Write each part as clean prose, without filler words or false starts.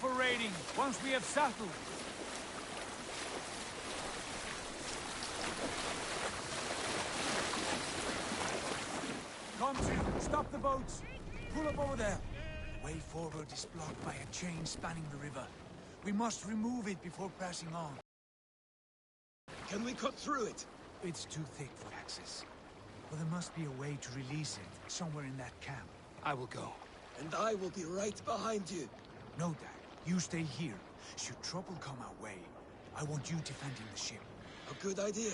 raiding once we have settled. Come to, stop the boats. Pull up over there. The way forward is blocked by a chain spanning the river. We must remove it before pressing on. Can we cut through it? It's too thick for access. But there must be a way to release it, somewhere in that camp. I will go. And I will be right behind you. No, Dad. You stay here. Should trouble come our way, I want you defending the ship. A good idea.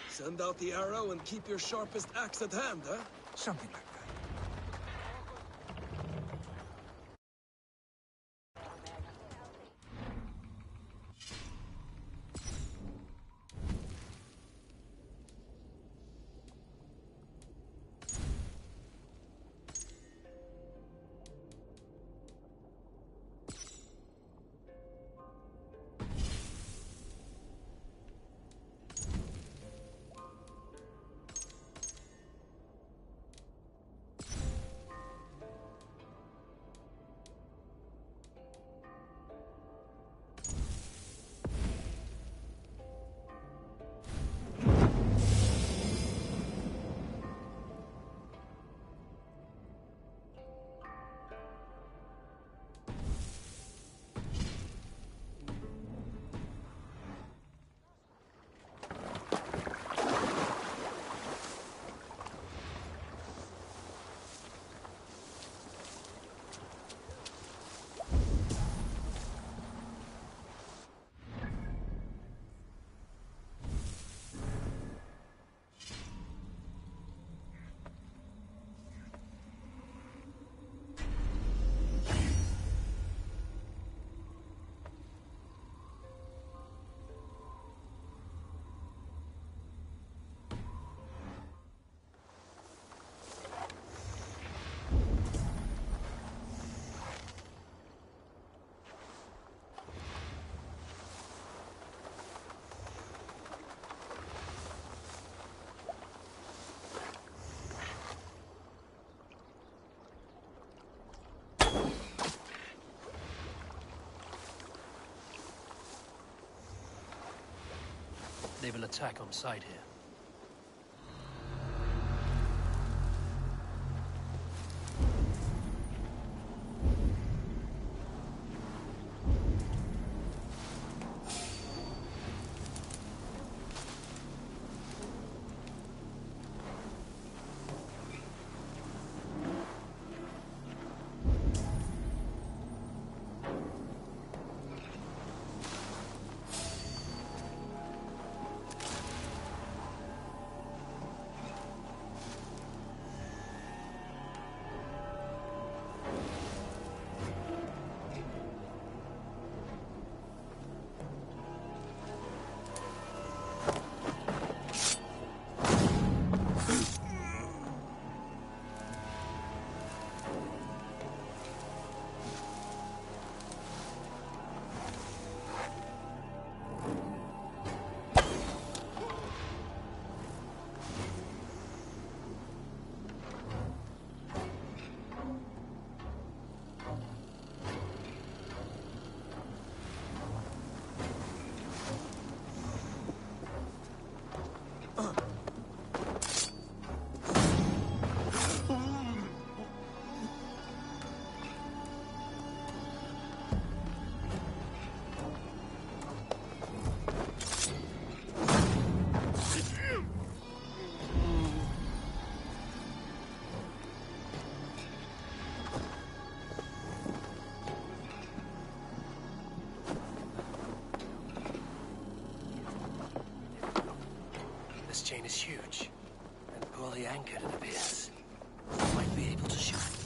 Send out the arrow and keep your sharpest axe at hand, huh? Something like that. They will attack on sight here. This chain is huge, and poorly anchored, it appears. I might be able to shoot it.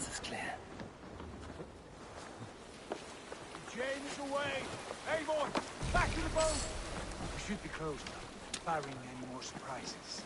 path is clear. The chain is away! Eivor, back to the boat! We should be close now, barring any more surprises.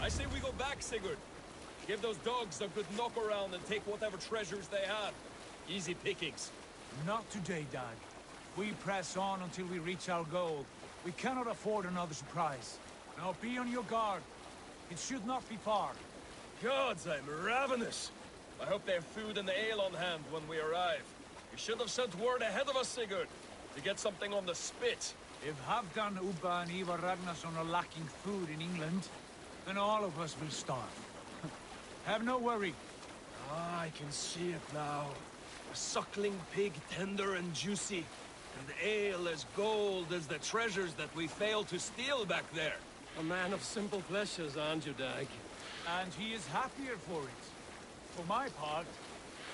I say we go back, Sigurd. Give those dogs a good knock around and take whatever treasures they have. Easy pickings. Not today, Dag. We press on until we reach our goal. We cannot afford another surprise. Now be on your guard. It should not be far. Gods, I'm ravenous. I hope they have food and ale on hand when we arrive. You should have sent word ahead of us, Sigurd, to get something on the spit. If Halfdan, Ubba and Ivar Ragnarsson are lacking food in England, then all of us will starve. Have no worry. Ah, I can see it now. A suckling pig, tender and juicy. And ale as gold as the treasures that we failed to steal back there. A man of simple pleasures, aren't you, Dag? And he is happier for it. For my part,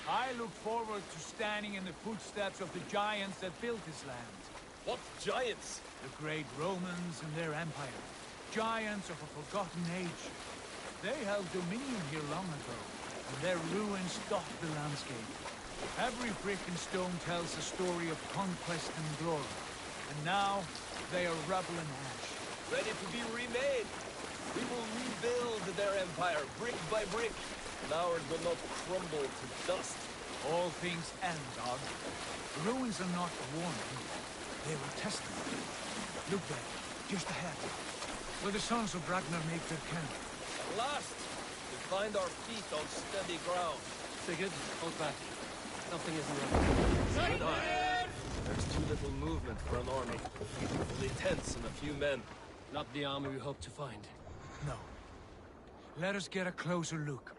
I look forward to standing in the footsteps of the giants that built this land. What giants? The great Romans and their empire. Giants of a forgotten age. They held dominion here long ago, and their ruins dot the landscape. Every brick and stone tells a story of conquest and glory. And now, they are rubble and ash. Ready to be remade. We will rebuild their empire, brick by brick, and ours will not crumble to dust. All things end, Dog. The ruins are not a warning. They were testament. Look there, just ahead. Where the sons of Ragnar make their camp. At last, we find our feet on steady ground. Sigurd, hold back. Something isn't right. Good eye. There's too little movement for an army. Only tents and a few men. Not the army we hope to find. No. Let us get a closer look.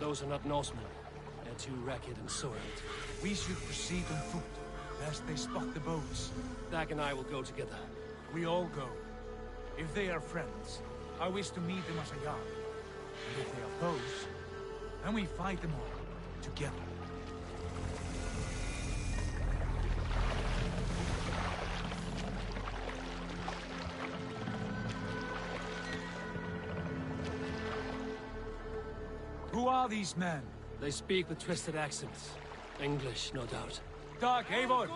Those are not Norsemen. They're too ragged and soiled. We should proceed on foot, lest they spot the boats. Dag and I will go together. We all go. If they are friends, I wish to meet them as a yard. And if they are foes, then we fight them all, together. Who are these men? They speak with twisted accents. English, no doubt. Dag, Eivor!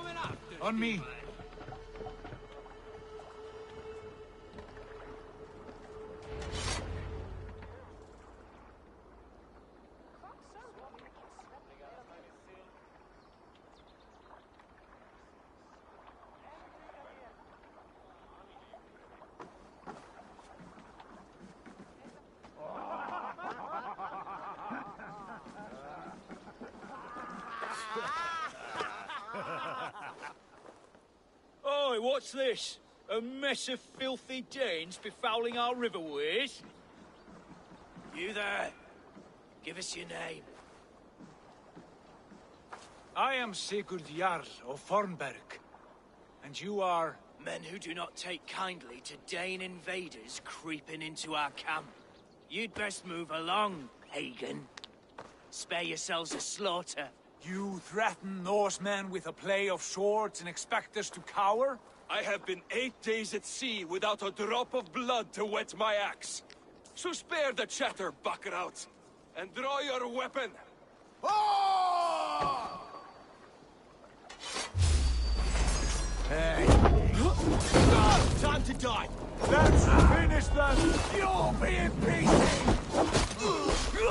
On me! Oi, what's this? A mess of filthy Danes befouling our riverways? You there. Give us your name. I am Sigurd Jarl of Fornberg. And you are... Men who do not take kindly to Dane invaders creeping into our camp. You'd best move along, Hagen. Spare yourselves a slaughter. You threaten Norsemen with a play of swords and expect us to cower? I have been 8 days at sea without a drop of blood to wet my axe. So spare the chatter, Buckerout, and draw your weapon. Hey, Time to die. let's finish them! You'll be in pieces! Stay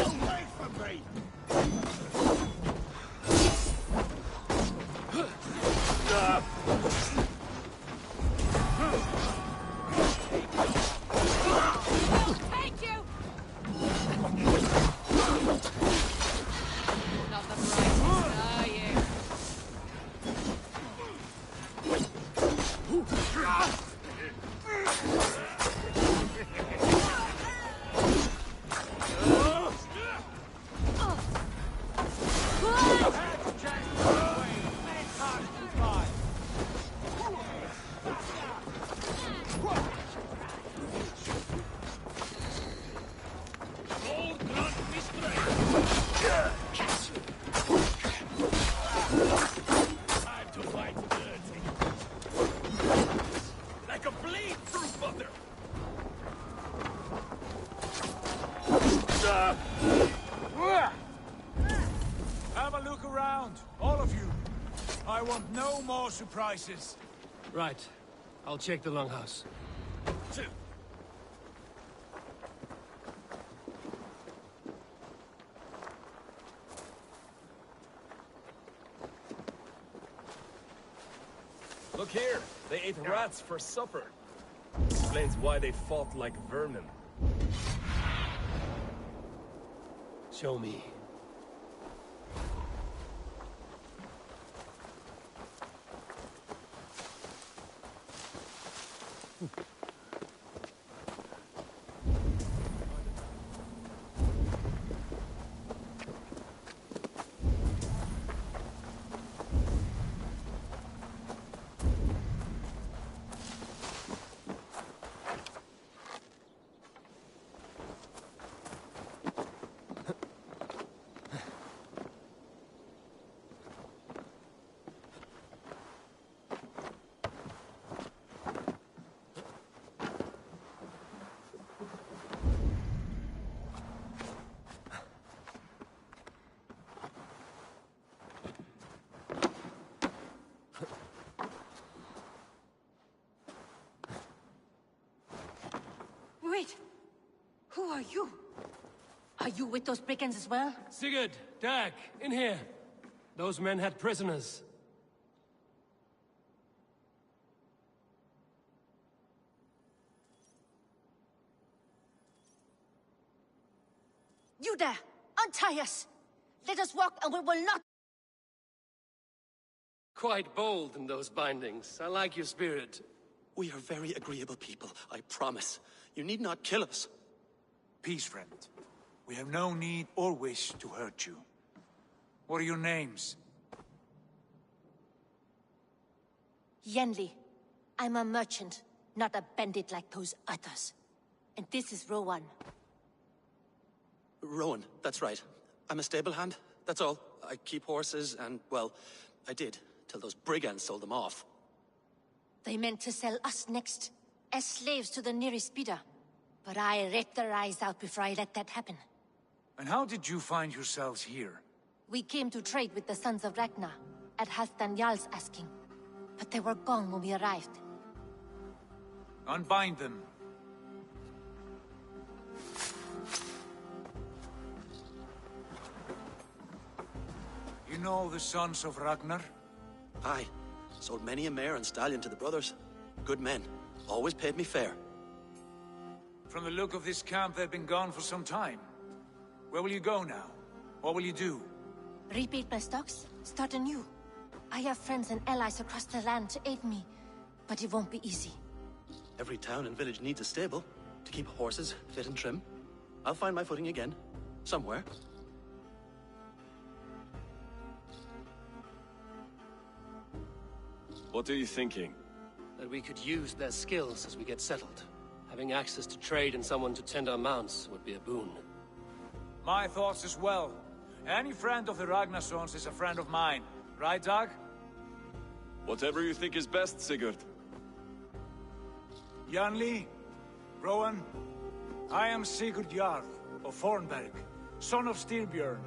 away from me! Thank you! Not the brightest, are you? Like a blade through butter. Have a look around, all of you. I want no more surprises. Right. I'll check the longhouse. Look here, they ate rats for supper. Explains why they fought like vermin. Show me. Wait! Who are you? Are you with those brigands as well? Sigurd! Dag! In here! Those men had prisoners. You there! Untie us! Let us walk and we will not— Quite bold in those bindings. I like your spirit. We are very agreeable people, I promise. You need not kill us. Peace, friend. We have no need or wish to hurt you. What are your names? Yenli. I'm a merchant, not a bandit like those others. And this is Rowan. Rowan, that's right. I'm a stable hand, that's all. I keep horses and, well, I did, till those brigands sold them off. They meant to sell us next, as slaves to the nearest bidder. But I ripped their eyes out before I let that happen. And how did you find yourselves here? We came to trade with the Sons of Ragnar, at Halfdan Jarl's asking. But they were gone when we arrived. Unbind them. You know the Sons of Ragnar? Aye. Sold many a mare and stallion to the brothers. Good men. Always paid me fair. From the look of this camp, they've been gone for some time. Where will you go now? What will you do? Rebuild my stocks, start anew. I have friends and allies across the land to aid me, but it won't be easy. Every town and village needs a stable to keep horses fit and trim. I'll find my footing again. Somewhere. What are you thinking? That we could use their skills as we get settled. Having access to trade and someone to tend our mounts would be a boon. My thoughts as well. Any friend of the Ragnarsons is a friend of mine. Right, Dag? Whatever you think is best, Sigurd. Janli, Rowan, I am Sigurd Jarl of Fornberg, son of Styrbjörn.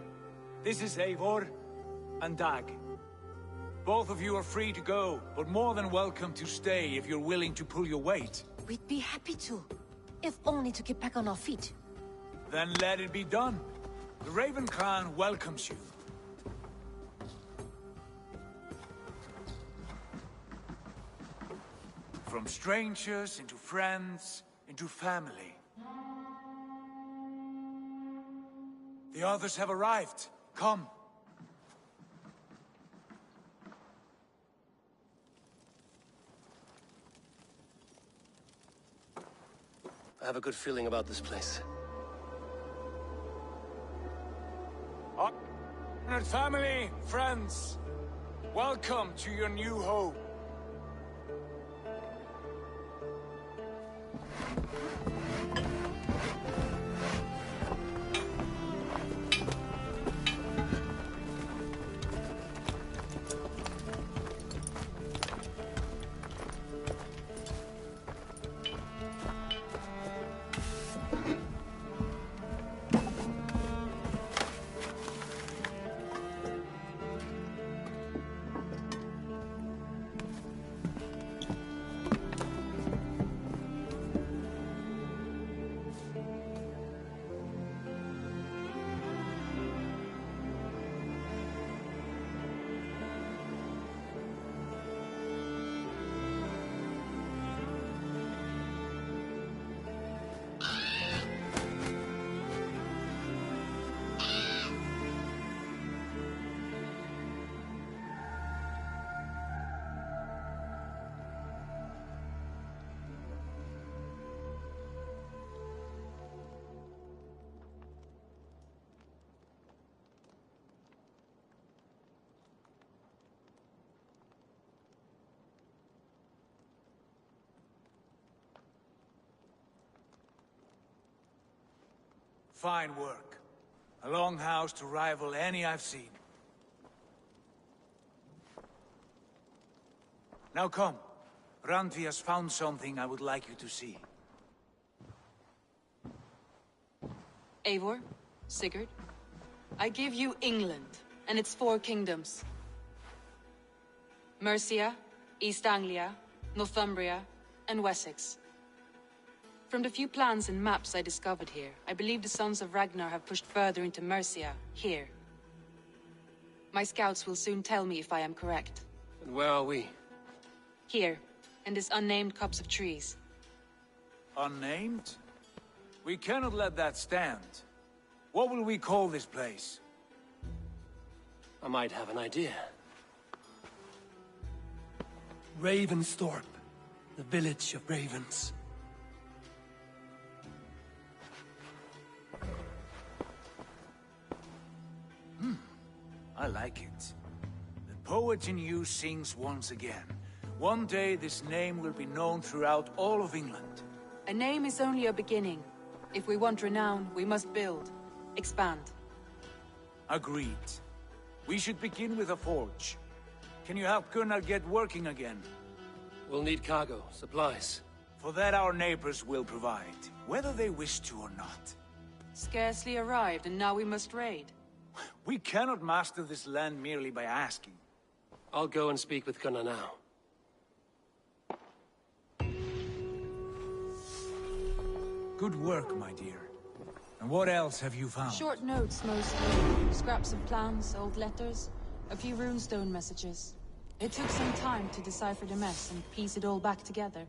This is Eivor and Dag. Both of you are free to go, but more than welcome to stay if you're willing to pull your weight. We'd be happy to, if only to get back on our feet. Then let it be done. The Raven clan welcomes you. From strangers into friends, into family. The others have arrived. Come. I have a good feeling about this place. Honored family, friends, welcome to your new home. Fine work. A longhouse to rival any I've seen. Now come. Randvi has found something I would like you to see. Eivor, Sigurd, I give you England and its 4 kingdoms. Mercia, East Anglia, Northumbria, and Wessex. From the few plans and maps I discovered here, I believe the Sons of Ragnar have pushed further into Mercia, here. My scouts will soon tell me if I am correct. And where are we? Here, in this unnamed copse of trees. Unnamed? We cannot let that stand. What will we call this place? I might have an idea. Ravensthorpe, the village of ravens. I like it. The poet in you sings once again. One day this name will be known throughout all of England. A name is only a beginning. If we want renown, we must build, expand. Agreed. We should begin with a forge. Can you help Gunnar get working again? We'll need cargo, supplies. For that our neighbors will provide, whether they wish to or not. Scarcely arrived, and now we must raid. We cannot master this land merely by asking. I'll go and speak with Gunnar now. Good work, my dear. And what else have you found? Short notes, mostly. Scraps of plans, old letters, a few runestone messages. It took some time to decipher the mess and piece it all back together.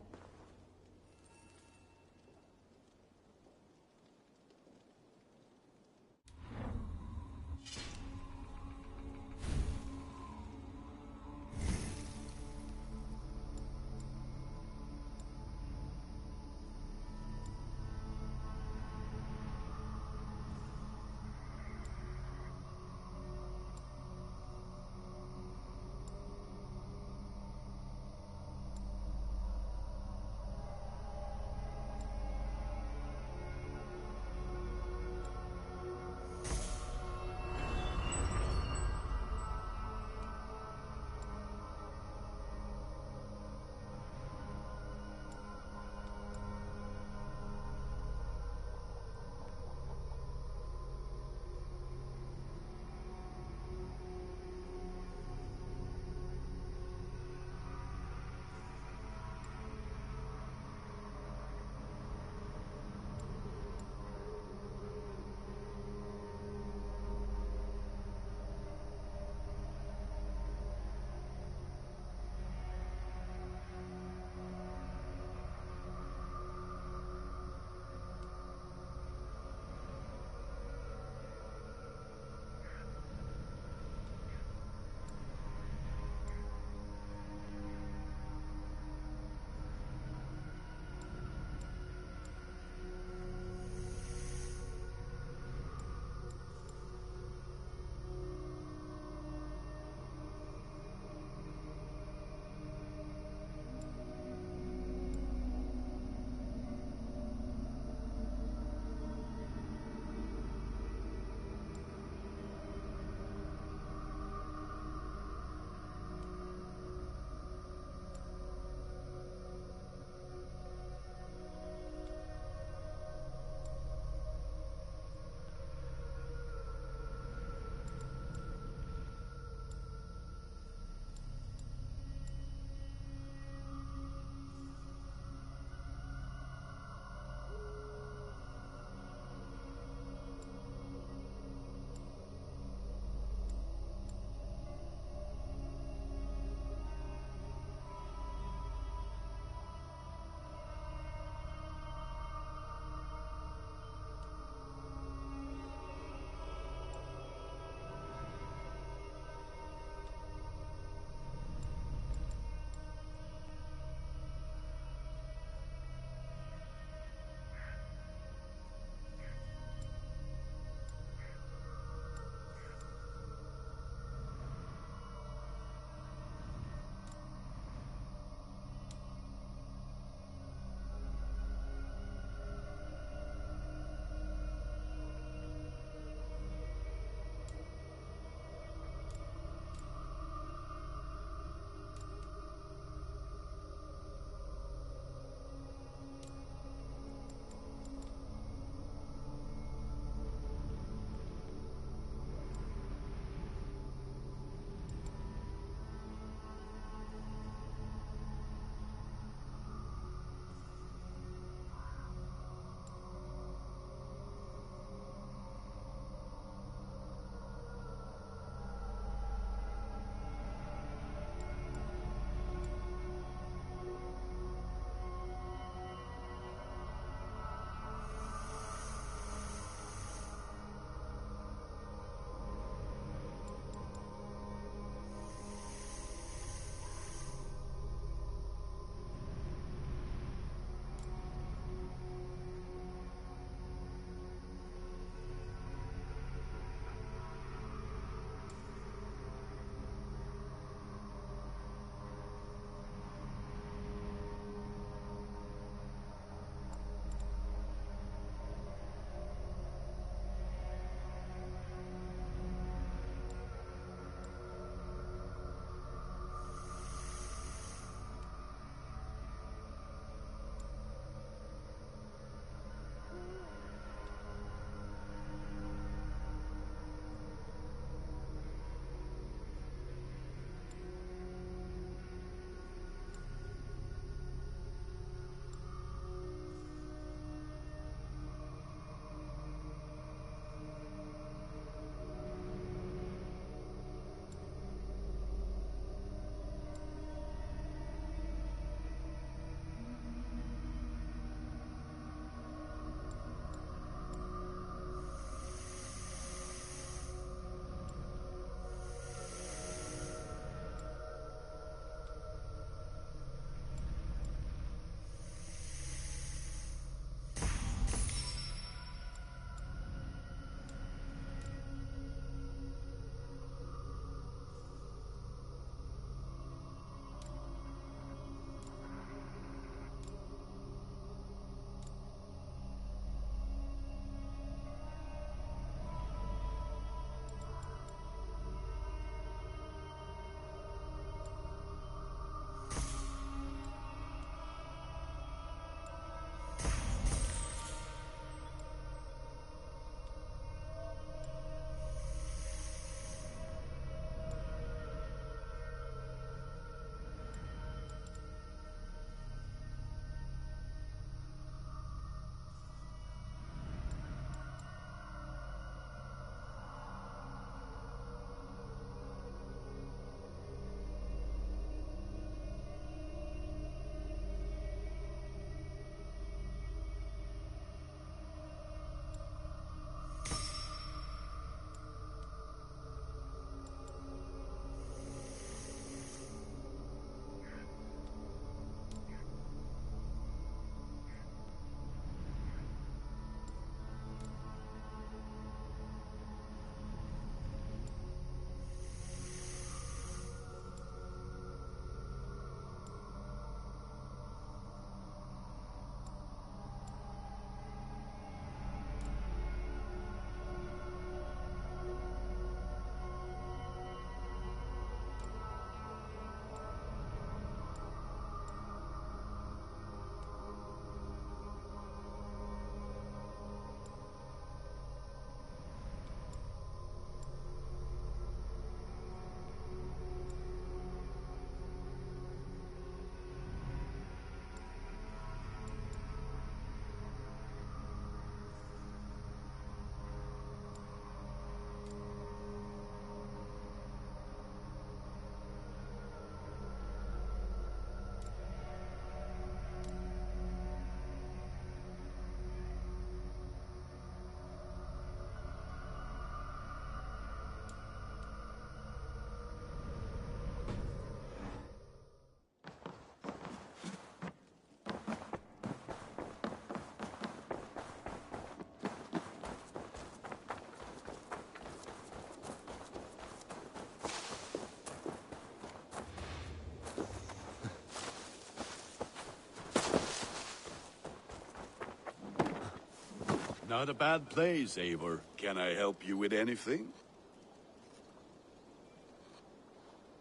Not a bad place, Eivor. Can I help you with anything?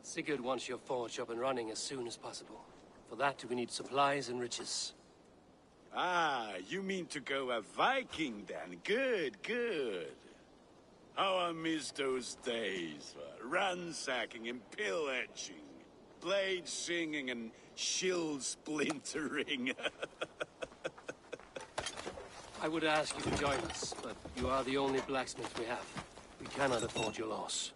Sigurd wants your forge up and running as soon as possible. For that, we need supplies and riches. Ah, you mean to go a Viking then? Good, good. How I miss those days. Ransacking and pillaging. Blade singing and shield splintering. I would ask you to join us, but you are the only blacksmith we have. We cannot afford your loss.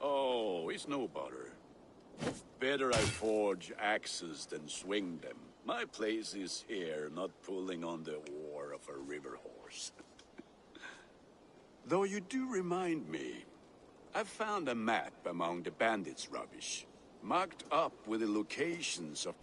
Oh, it's no bother. Better I forge axes than swing them. My place is here, not pulling on the oar of a river horse. Though you do remind me, I found a map among the bandits' rubbish, marked up with the locations of...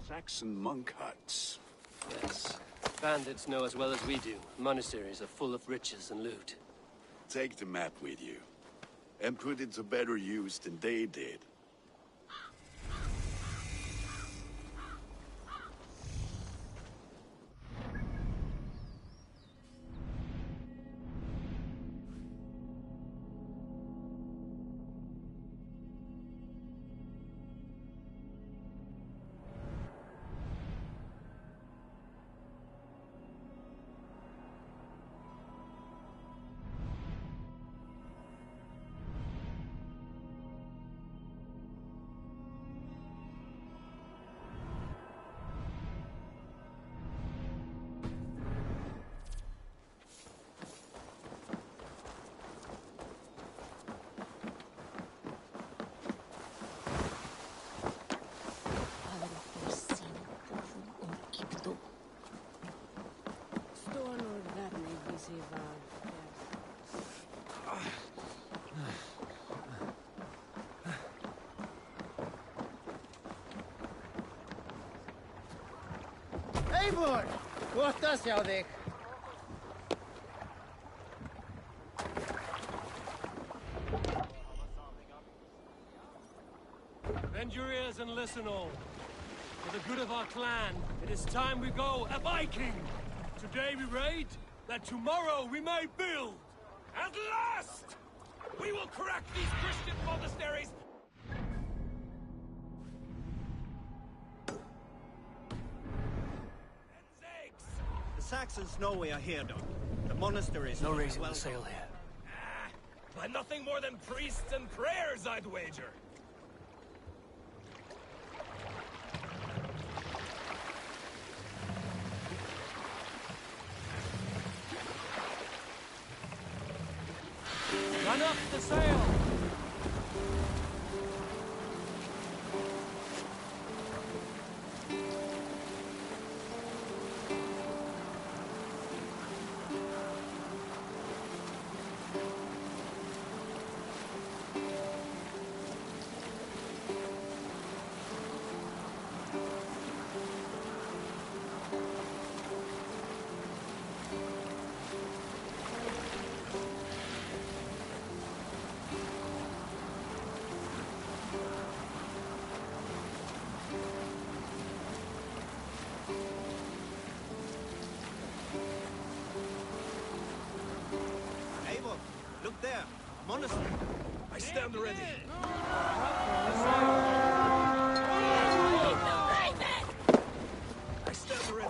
Saxon monk huts. Yes. Bandits know as well as we do. Monasteries are full of riches and loot. Take the map with you, and put it to better use than they did. Eivor! Kohtas hjá þig. Bend your ears and listen all. For the good of our clan, it is time we go a Viking! Today we raid, that tomorrow we may build! At last! We will crack these Christian monasteries! The Saxons know we are here, Doc. The monasteries... No raising the sail here. By nothing more than priests and prayers, I'd wager! Run up the sail! Eivor, look there. A monastery. I stand ready. I stand ready.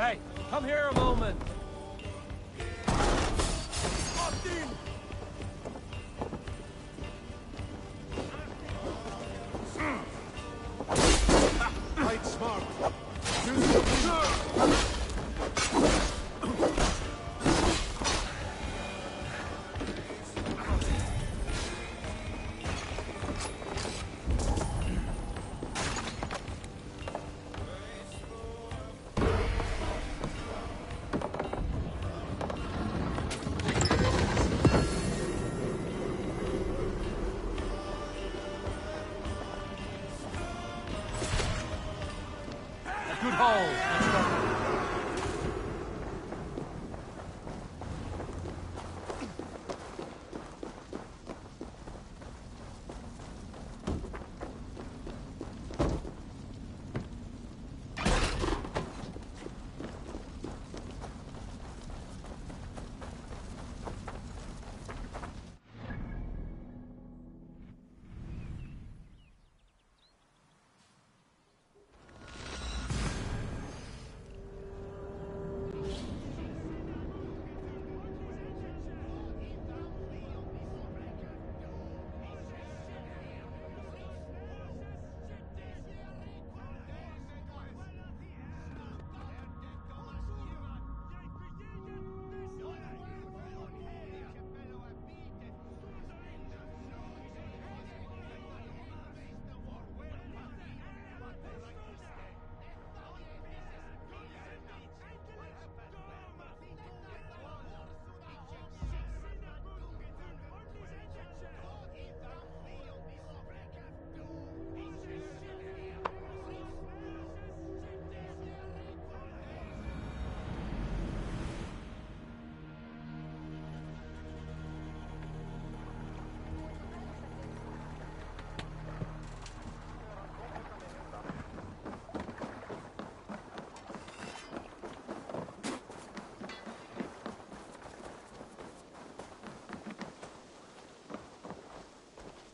Hey, come here a moment. Fight smart. Good hole.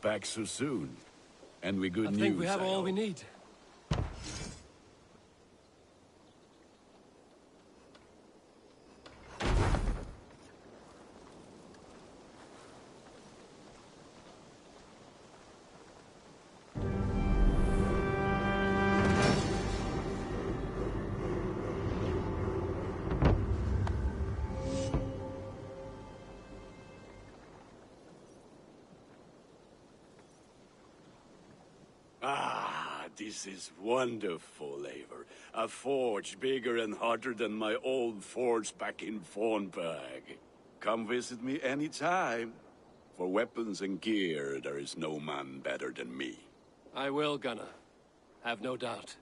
Back so soon. And with good news, I think we have all we hope. need. Ah, this is wonderful, Eivor. A forge bigger and hotter than my old forge back in Fornburg. Come visit me anytime. For weapons and gear, there is no man better than me. I will, Gunnar. Have no doubt.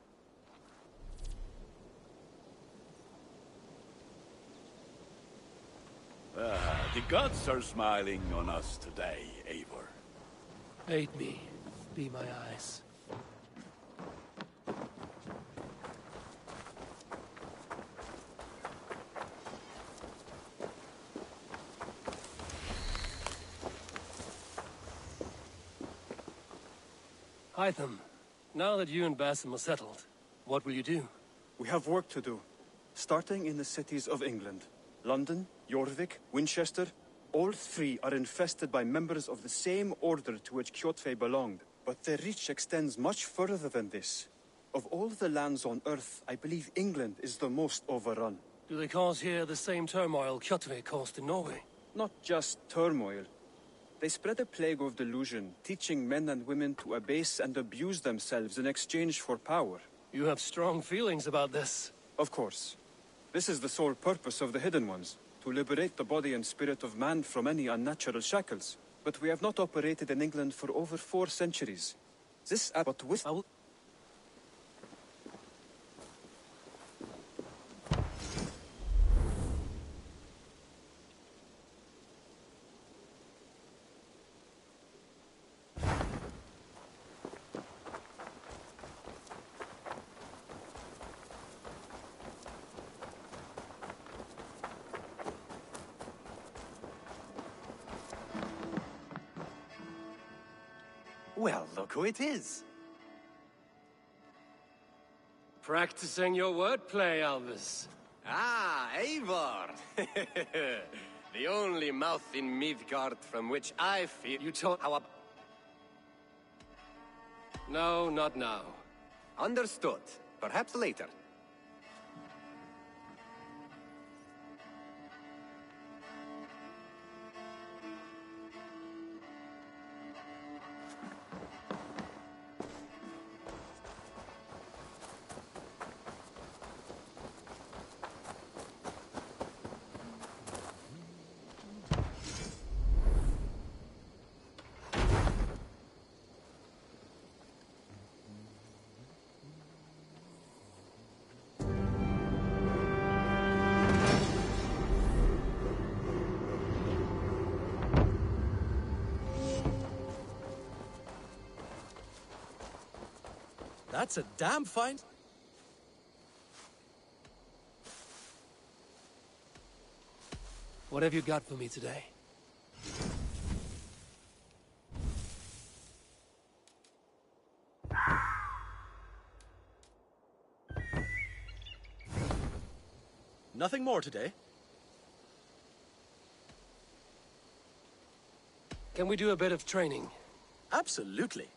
Ah, the gods are smiling on us today, Eivor. Aid me. Be my eyes. Hytham, now that you and Basim are settled, what will you do? We have work to do, starting in the cities of England. London, Jorvik, Winchester, all three are infested by members of the same order to which Kjotve belonged. But their reach extends much further than this. Of all the lands on Earth, I believe England is the most overrun. Do they cause here the same turmoil Kjotve caused in Norway? Not just turmoil. They spread a plague of delusion, teaching men and women to abase and abuse themselves in exchange for power. You have strong feelings about this. Of course. This is the sole purpose of the Hidden Ones, to liberate the body and spirit of man from any unnatural shackles. But we have not operated in England for over 4 centuries. But with... Well, look who it is. Practicing your wordplay, Albus. Ah, Eivor! The only mouth in Midgard from which I feel... You told how... No, not now. Understood. Perhaps later. That's a damn fine... What have you got for me today? Nothing more today? Can we do a bit of training? Absolutely.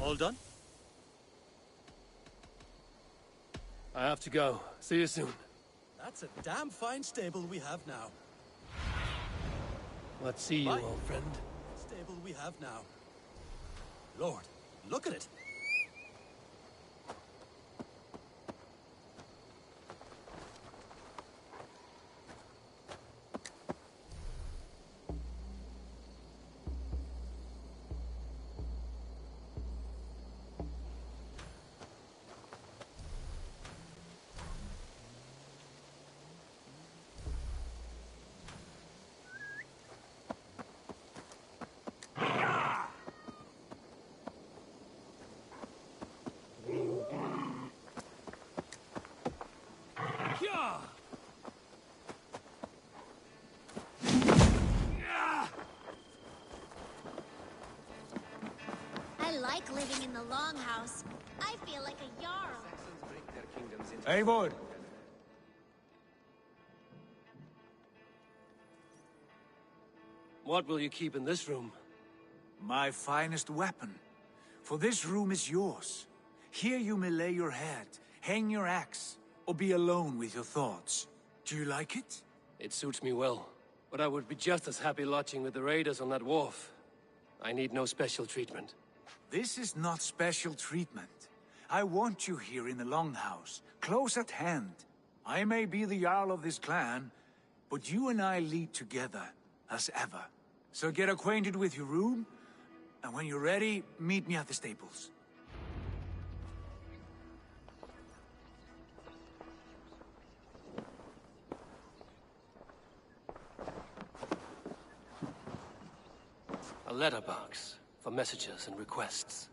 All done? I have to go. See you soon. That's a damn fine stable we have now. Let's see you, Bye. old friend. Stable we have now. Lord, look at it. I like living in the Longhouse. I feel like a Jarl. Eivor! What will you keep in this room? My finest weapon. For this room is yours. Here you may lay your head, hang your axe, or be alone with your thoughts. Do you like it? It suits me well, but I would be just as happy lodging with the raiders on that wharf. I need no special treatment. This is not special treatment. I want you here in the Longhouse, close at hand. I may be the Jarl of this clan, but you and I lead together, as ever. So get acquainted with your room, and when you're ready, meet me at the stables. A letterbox for messages and requests.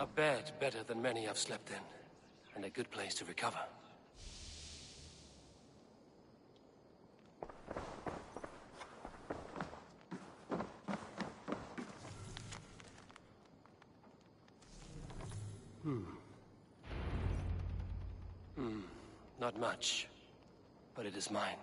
A bed better than many I've slept in, and a good place to recover. Not much, but it is mine.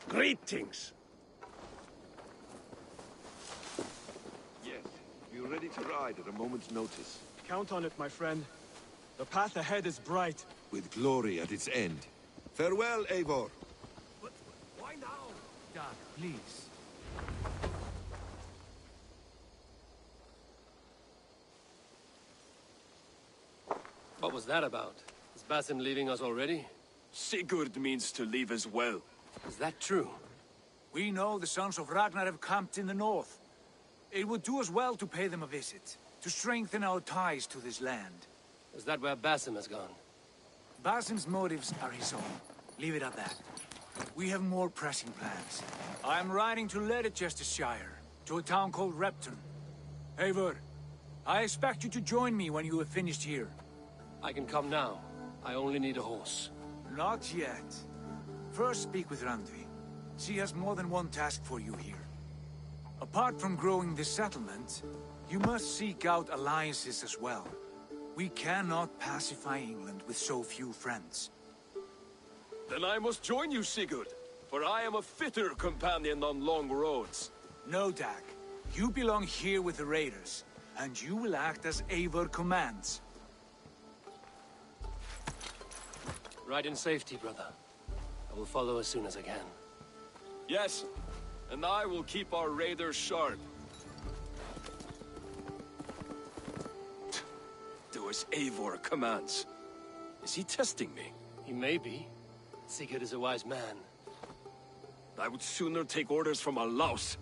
Greetings! Yes. You ready to ride at a moment's notice. Count on it, my friend. The path ahead is bright. With glory at its end. Farewell, Eivor. But why now? Dag, please. What was that about? Is Basim leaving us already? Sigurd means to leave as well. Is that true? We know the sons of Ragnar have camped in the north. It would do us well to pay them a visit, to strengthen our ties to this land. Is that where Basim has gone? Basim's motives are his own. Leave it at that. We have more pressing plans. I am riding to Leicestershire, to a town called Repton. Eivor, I expect you to join me when you have finished here. I can come now. I only need a horse. Not yet. First speak with Randvi. She has more than one task for you here. Apart from growing this settlement, you must seek out alliances as well. We cannot pacify England with so few friends. Then I must join you, Sigurd, for I am a fitter companion on long roads. No, Dag. You belong here with the raiders, and you will act as Eivor commands. Ride in safety, brother. I will follow as soon as I can. Yes, and I will keep our raiders sharp. Do as Eivor commands. Is he testing me? He may be. Sigurd is a wise man. I would sooner take orders from a louse.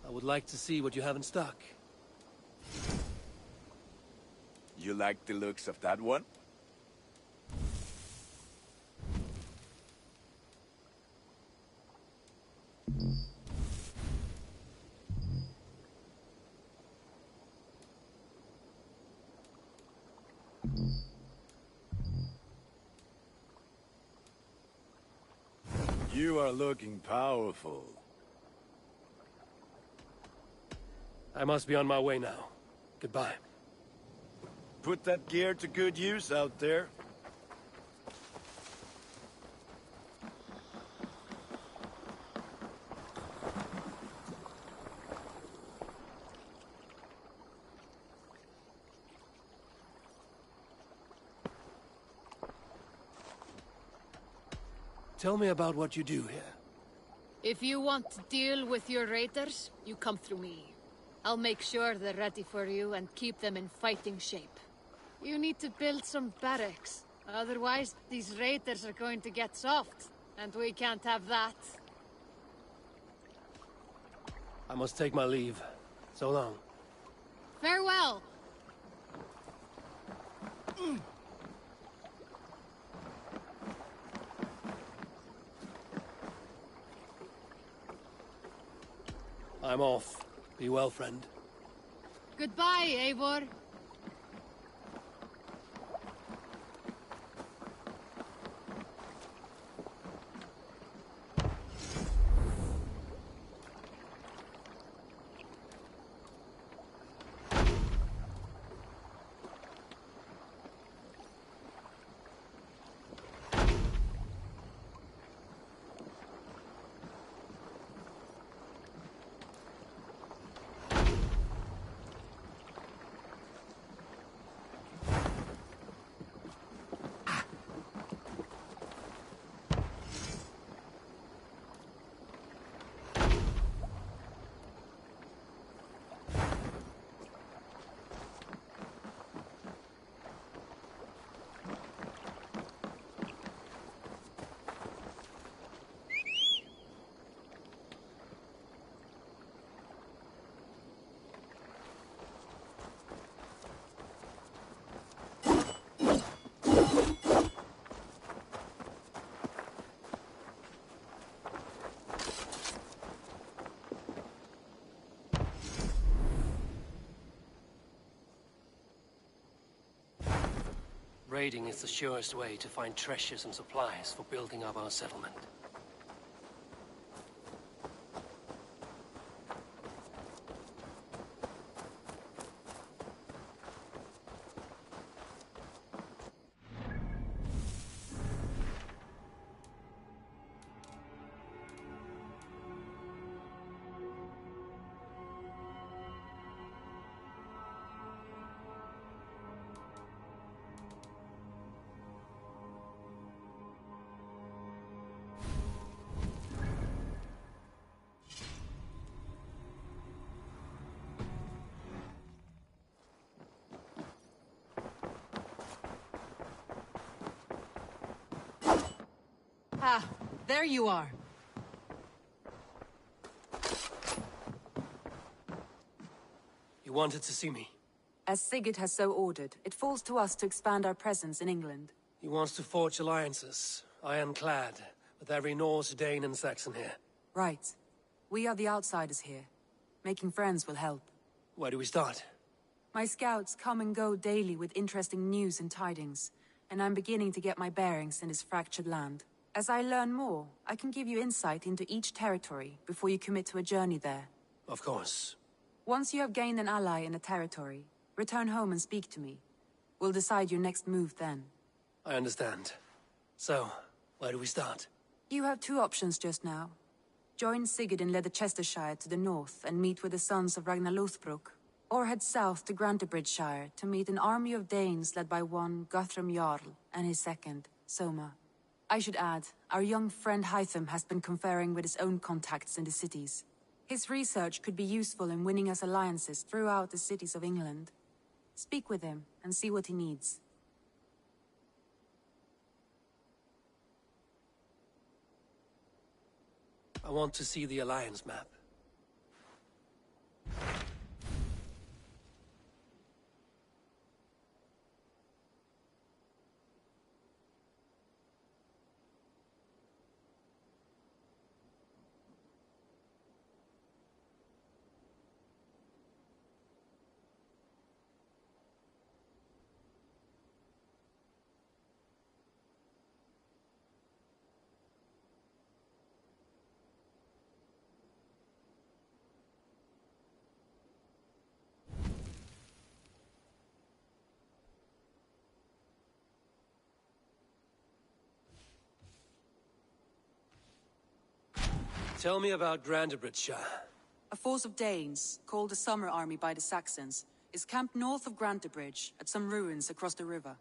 I would like to see what you have in stock. You like the looks of that one? You are looking powerful. I must be on my way now. Goodbye. Put that gear to good use out there. Tell me about what you do here. If you want to deal with your raiders, you come through me. I'll make sure they're ready for you and keep them in fighting shape. You need to build some barracks. Otherwise, these raiders are going to get soft. And we can't have that. I must take my leave. So long. Farewell! I'm off. Be well, friend. Goodbye, Eivor. Raiding is the surest way to find treasures and supplies for building up our settlement. Ah, there you are. You wanted to see me? As Sigurd has so ordered, it falls to us to expand our presence in England. He wants to forge alliances, ironclad, with every Norse, Dane and Saxon here. Right. We are the outsiders here. Making friends will help. Where do we start? My scouts come and go daily with interesting news and tidings, and I'm beginning to get my bearings in this fractured land. As I learn more, I can give you insight into each territory before you commit to a journey there. Of course. Once you have gained an ally in a territory, return home and speak to me. We'll decide your next move then. I understand. So, where do we start? You have two options just now. Join Sigurd in Leicestershire to the north and meet with the sons of Ragnar Lothbrok, or head south to Grantebridgeshire to meet an army of Danes led by one Guthrum Jarl and his second, Soma. I should add, our young friend Hytham has been conferring with his own contacts in the cities. His research could be useful in winning us alliances throughout the cities of England. Speak with him and see what he needs. I want to see the alliance map. Tell me about Grantebridgeshire. A force of Danes, called the Summer Army by the Saxons, is camped north of Grantebridge at some ruins across the river.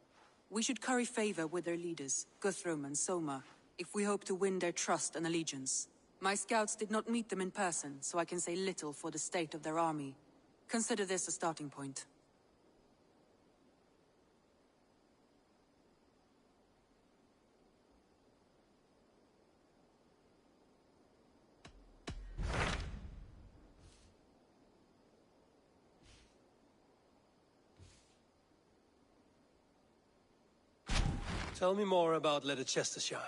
We should curry favor with their leaders, Guthrum and Soma, if we hope to win their trust and allegiance. My scouts did not meet them in person, so I can say little for the state of their army. Consider this a starting point. Tell me more about Leicestershire.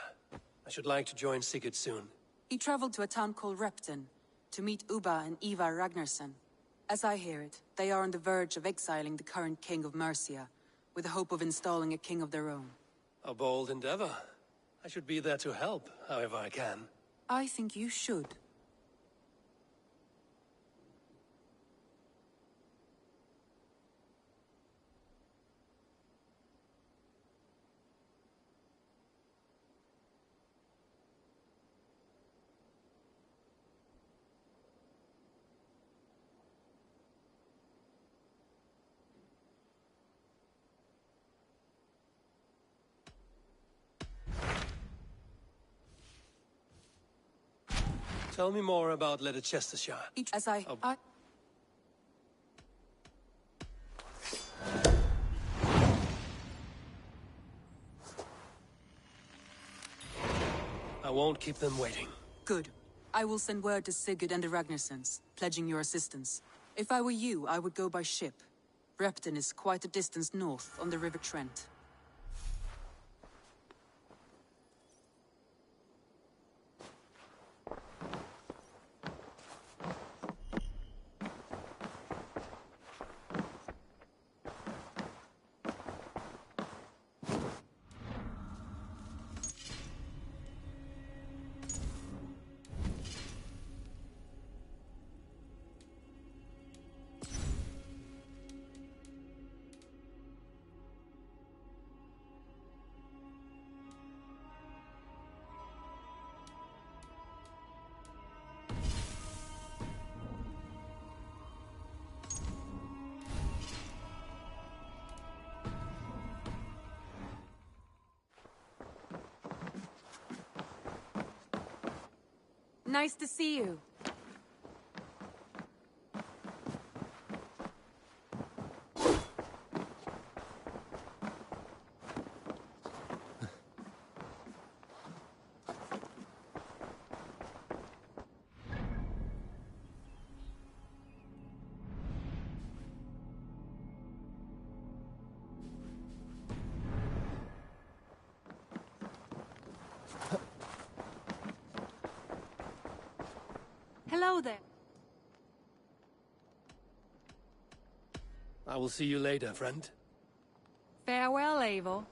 I should like to join Sigurd soon. He traveled to a town called Repton, to meet Ubba and Ivar Ragnarsson. As I hear it, they are on the verge of exiling the current king of Mercia, with the hope of installing a king of their own. A bold endeavor. I should be there to help, however I can. I think you should. Tell me more about Leicestershire. As I... I won't keep them waiting. Good. I will send word to Sigurd and the Ragnarssons, pledging your assistance. If I were you, I would go by ship. Repton is quite a distance north, on the River Trent. Nice to see you. Hello there. I will see you later, friend. Farewell, Eivor.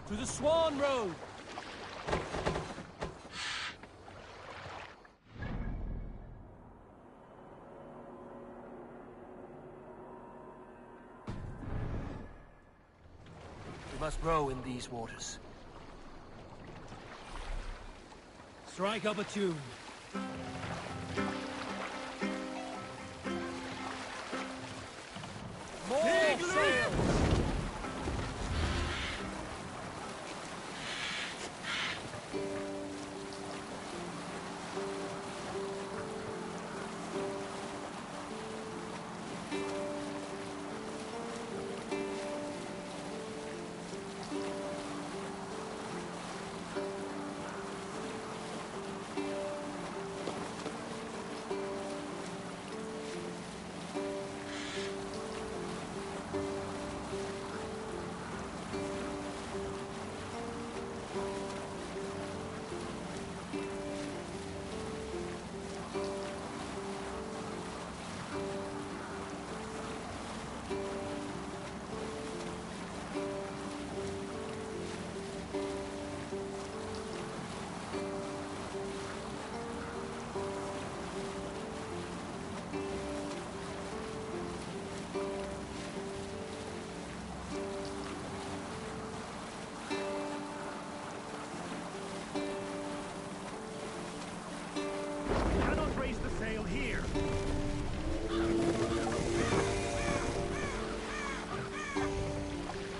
To the Swan Road! We must row in these waters. Strike up a tune. More sail!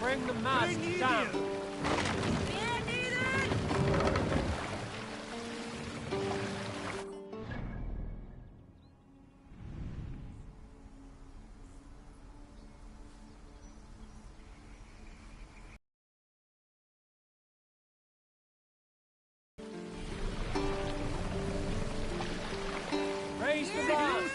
Bring the mask down. Raise the mask.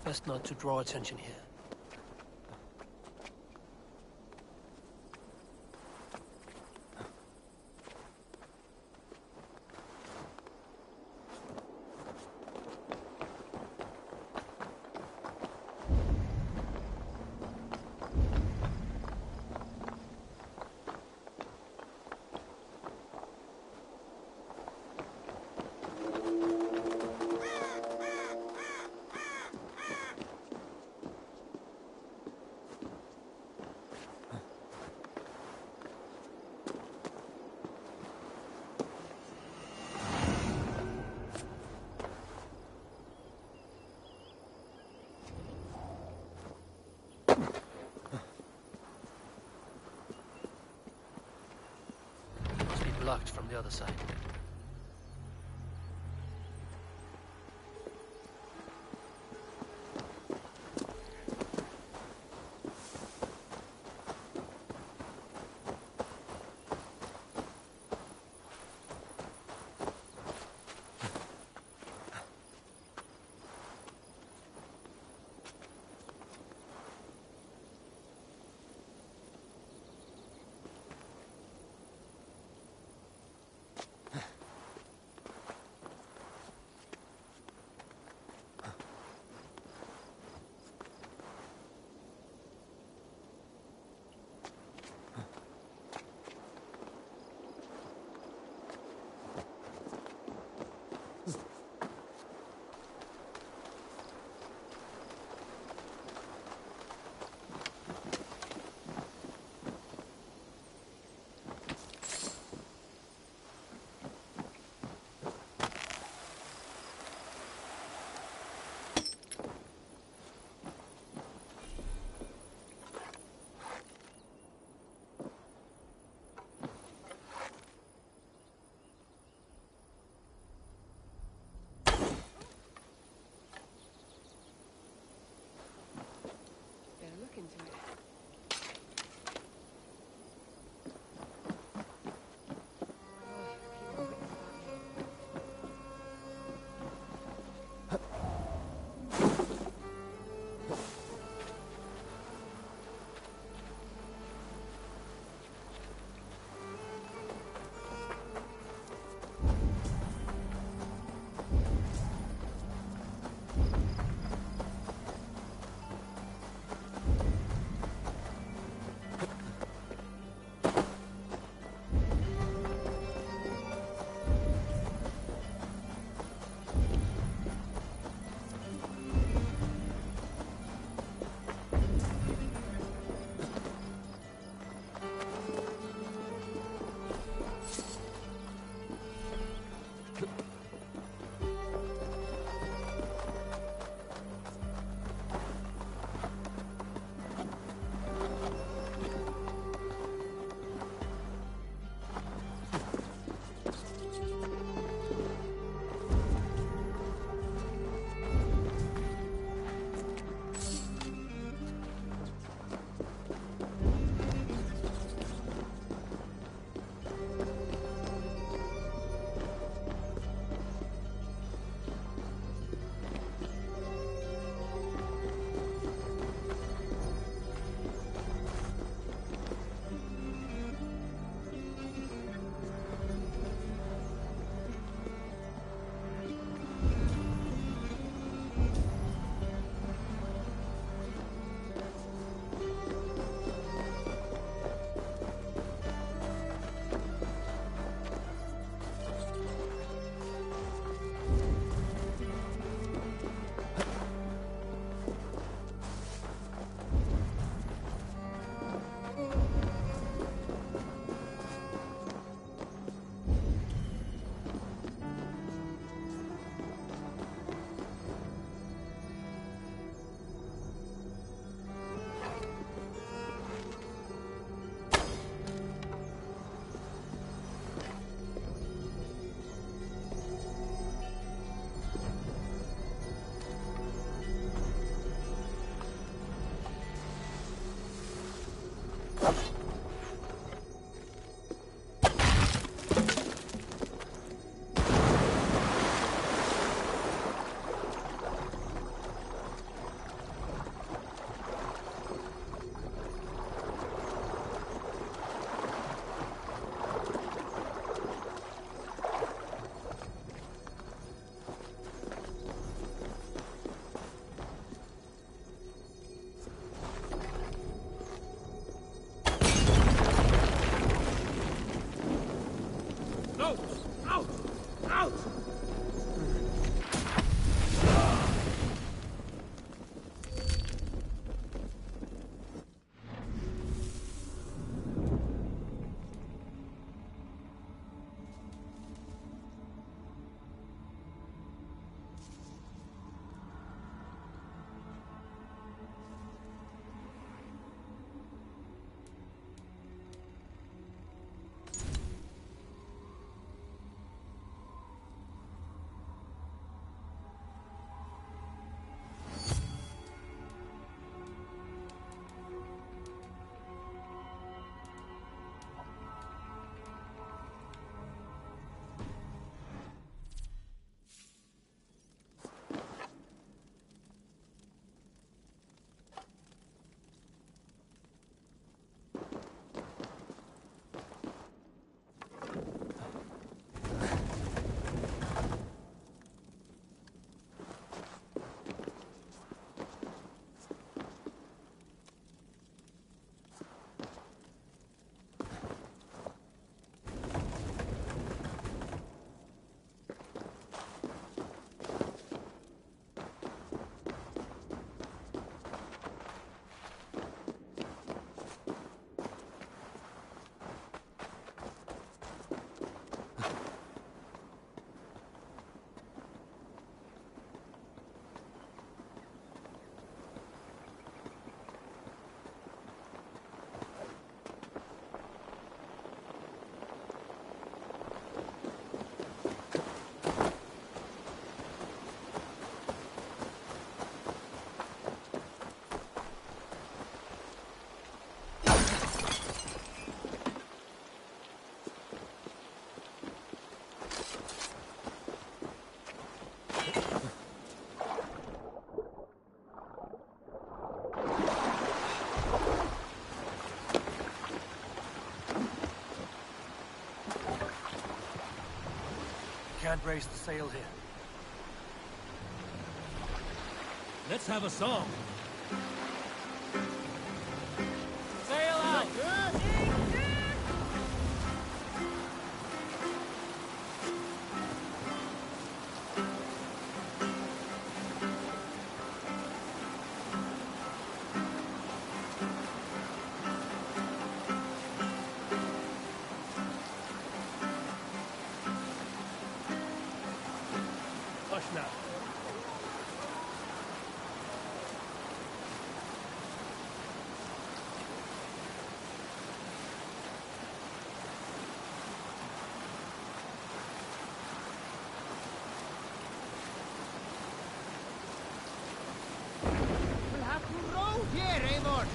Best not to draw attention here. Blocked from the other side. Can't raise the sail here. Let's have a song. Sail out! Hush now. We'll have to row here, Eivor!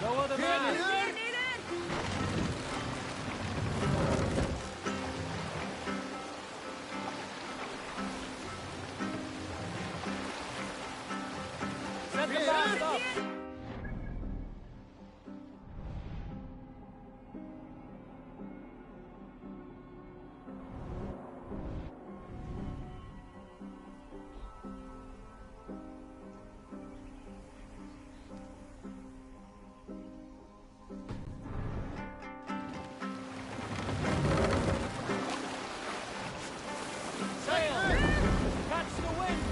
No other man. Set the mast up! Sail! Catch the wind!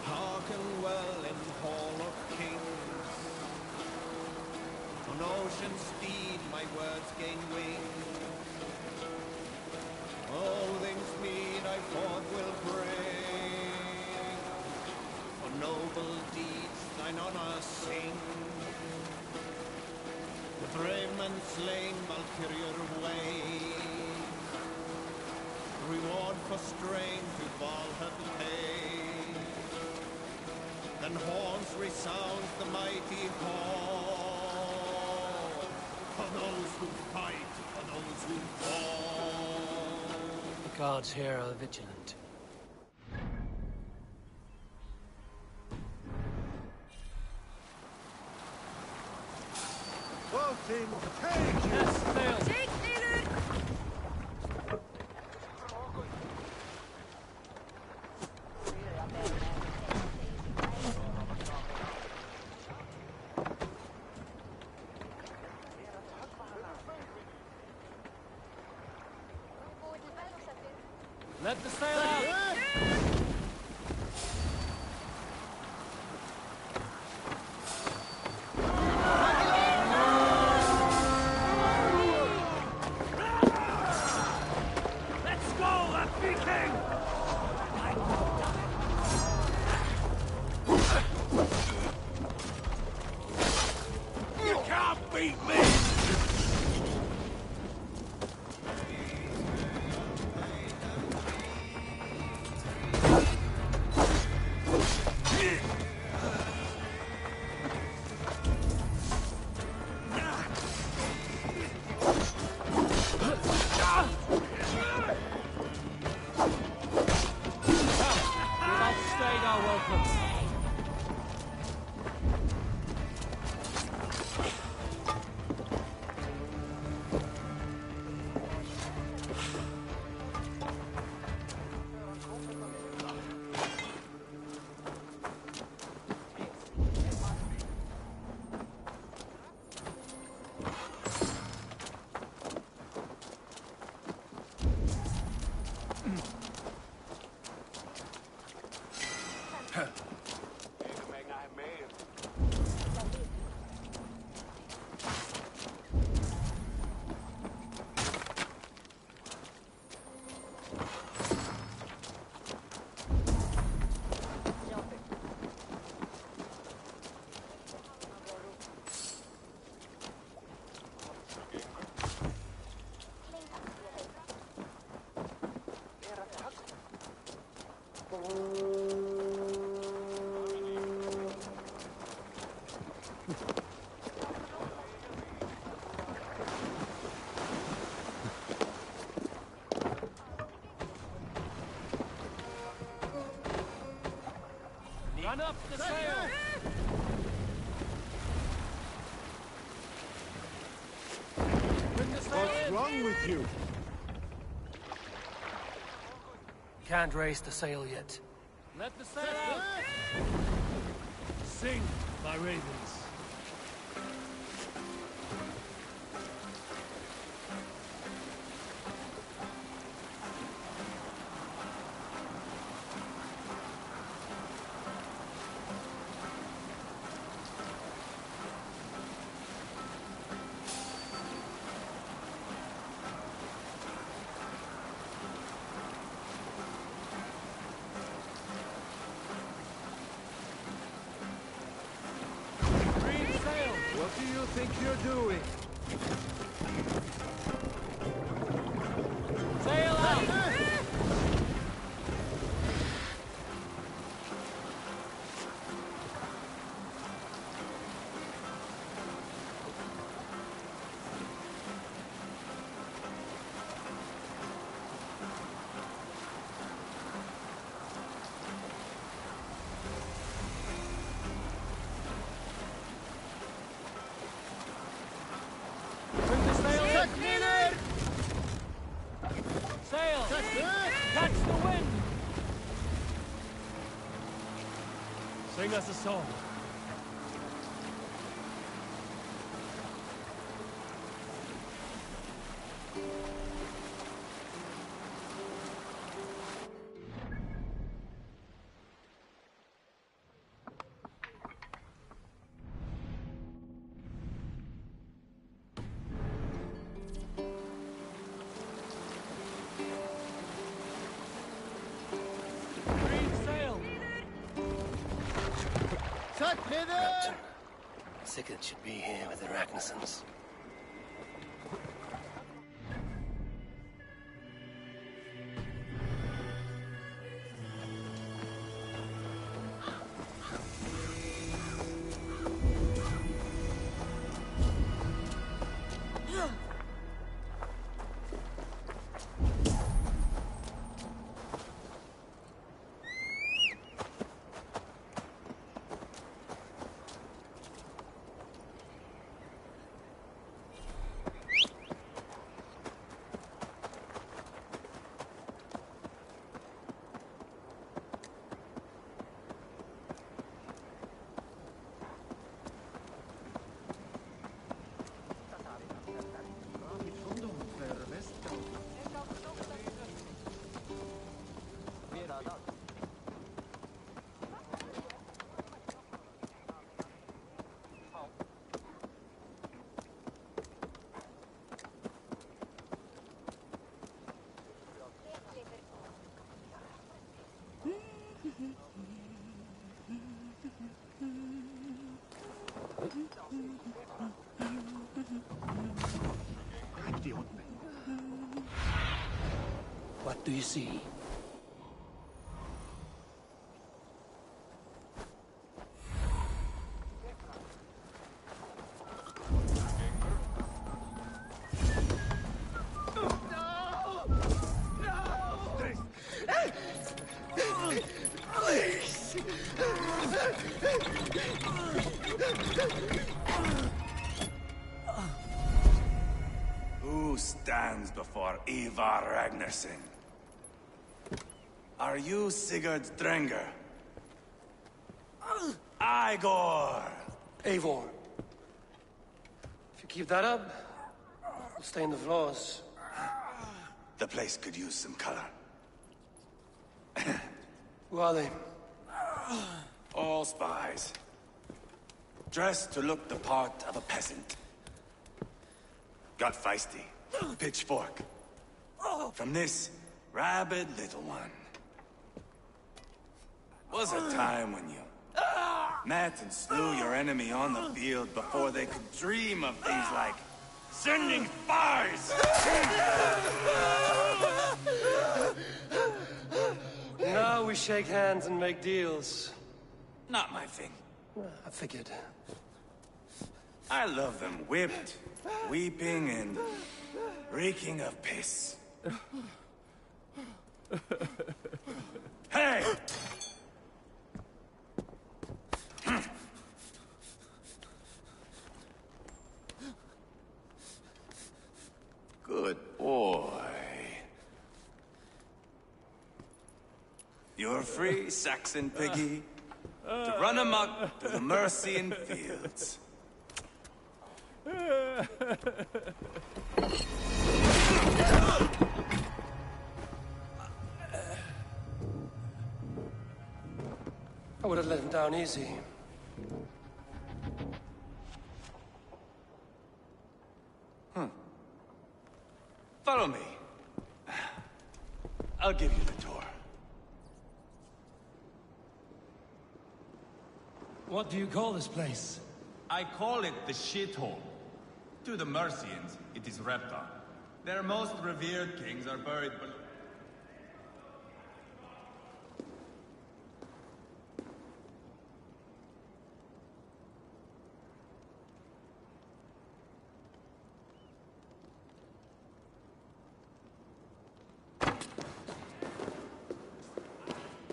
Hearken well in hall of kings. On ocean steed my words gain wing. All things meet I forth will bring. For noble deeds thine honor sing. The brave men slain Valkyrier way. Reward for strain to Valhalla pay. Then horns resound the mighty hall. For those who fight, for those who fall. The guards here are vigilant. Floating cages! Yes, sail! Take leader! Let the sail out! Let's go, that Viking! You can't beat me! Run up the sail! Bring the sail What's in! wrong with you? Can't raise the sail yet. Let the sail out! Sing, my ravens. What do you think you're doing? Sail out! Sail! Catch the wind! Sing us a song. Captain, Sigurd should be here with the Ragnarsons. What do you see? Who stands before Ivar Ragnarsson? Are you Sigurd Drenger? Igor! Eivor. If you keep that up, we'll stay in the floors. The place could use some color. Who are they? All spies. Dressed to look the part of a peasant. Got feisty. Pitchfork. From this rabid little one. Was a time when you met and slew your enemy on the field before they could dream of things like sending spies! Now we shake hands and make deals. Not my thing. I figured. I love them whipped, weeping, and reeking of piss. Hey! You're free, Saxon piggy, to run amok through the Mercian fields. I would have let him down easy. Follow me. I'll give you the tour. What do you call this place? I call it the shithole. To the Mercians, it is Reptar. Their most revered kings are buried below.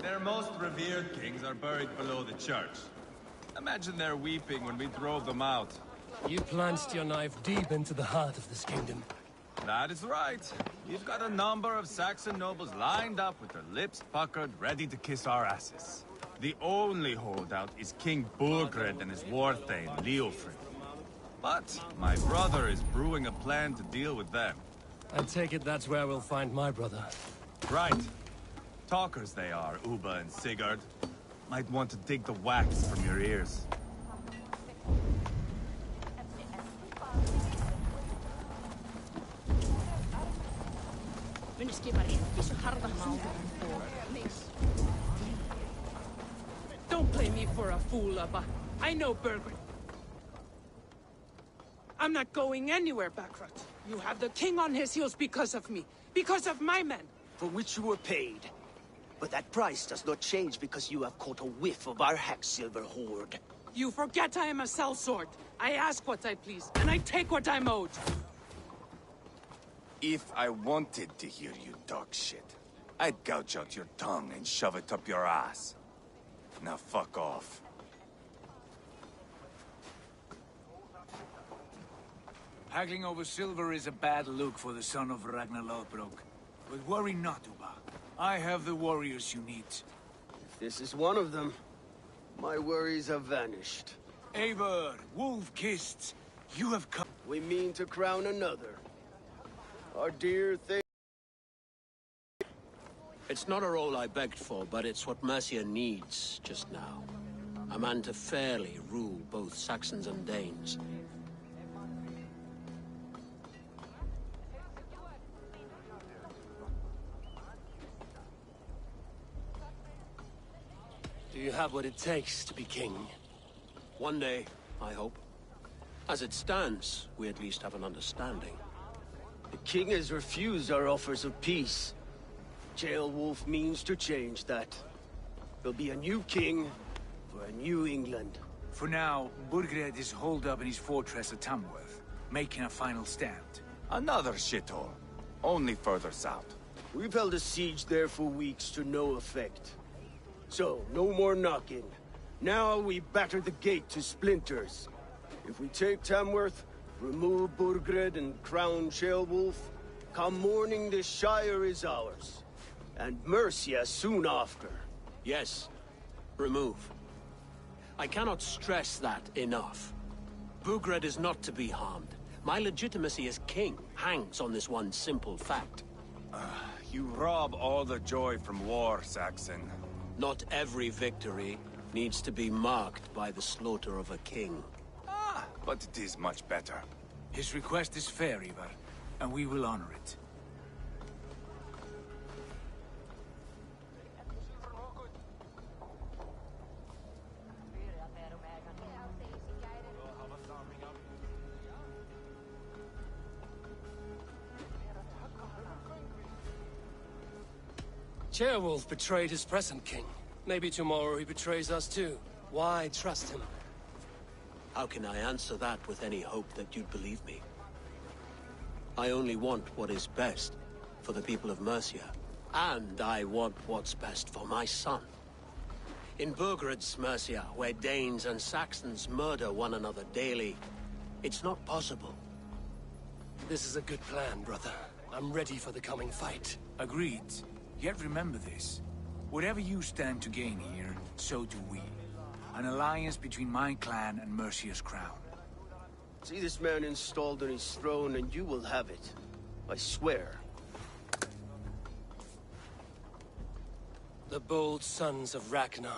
Their most revered kings are buried below the church. Imagine their weeping when we drove them out. You plunged your knife deep into the heart of this kingdom. That is right. We've got a number of Saxon nobles lined up with their lips puckered, ready to kiss our asses. The only holdout is King Burgred and his war-thane, Leofric. But my brother is brewing a plan to deal with them. I take it that's where we'll find my brother. Right. Talkers they are, Uba and Sigurd. Might want to dig the wax from your ears. Don't play me for a fool, Abba. I know Burgred. I'm not going anywhere, Backrot. You have the king on his heels because of me. Because of my men. For which you were paid. But that price does not change because you have caught a whiff of our Hacksilver hoard. You forget I am a sellsword. I ask what I please, and I take what I'm owed. If I wanted to hear you talk shit, I'd gouge out your tongue and shove it up your ass. Now fuck off. Haggling over silver is a bad look for the son of Ragnar Lothbrok. But worry not, Uba. I have the warriors you need. If this is one of them, my worries have vanished. Eivor, Wolf-Kissed, you have come. We mean to crown another. Our dear thing. It's not a role I begged for, but it's what Mercia needs just now. A man to fairly rule both Saxons and Danes. Do you have what it takes to be king? One day, I hope. As it stands, we at least have an understanding. The king has refused our offers of peace. Ceolwulf means to change that. There'll be a new king for a new England. For now, Burgred is holed up in his fortress at Tamworth, making a final stand. Another shithole. Only further south. We've held a siege there for weeks to no effect. So, no more knocking. Now we batter the gate to splinters. If we take Tamworth, remove Burgred and crown Ceolwulf, come morning the Shire is ours. And Mercia soon after. Yes, remove. I cannot stress that enough. Burgred is not to be harmed. My legitimacy as king hangs on this one simple fact. You rob all the joy from war, Saxon. Not every victory needs to be marked by the slaughter of a king. But it is much better. His request is fair, Ivar, and we will honor it. Ceolwulf betrayed his present king. Maybe tomorrow he betrays us too. Why trust him? How can I answer that with any hope that you'd believe me? I only want what is best for the people of Mercia. And I want what's best for my son. In Burgred's Mercia, where Danes and Saxons murder one another daily, it's not possible. This is a good plan, brother. I'm ready for the coming fight. Agreed. Yet remember this. Whatever you stand to gain here, so do we. An alliance between my clan and Mercia's crown. See this man installed on his throne and you will have it. I swear. The bold sons of Ragnar.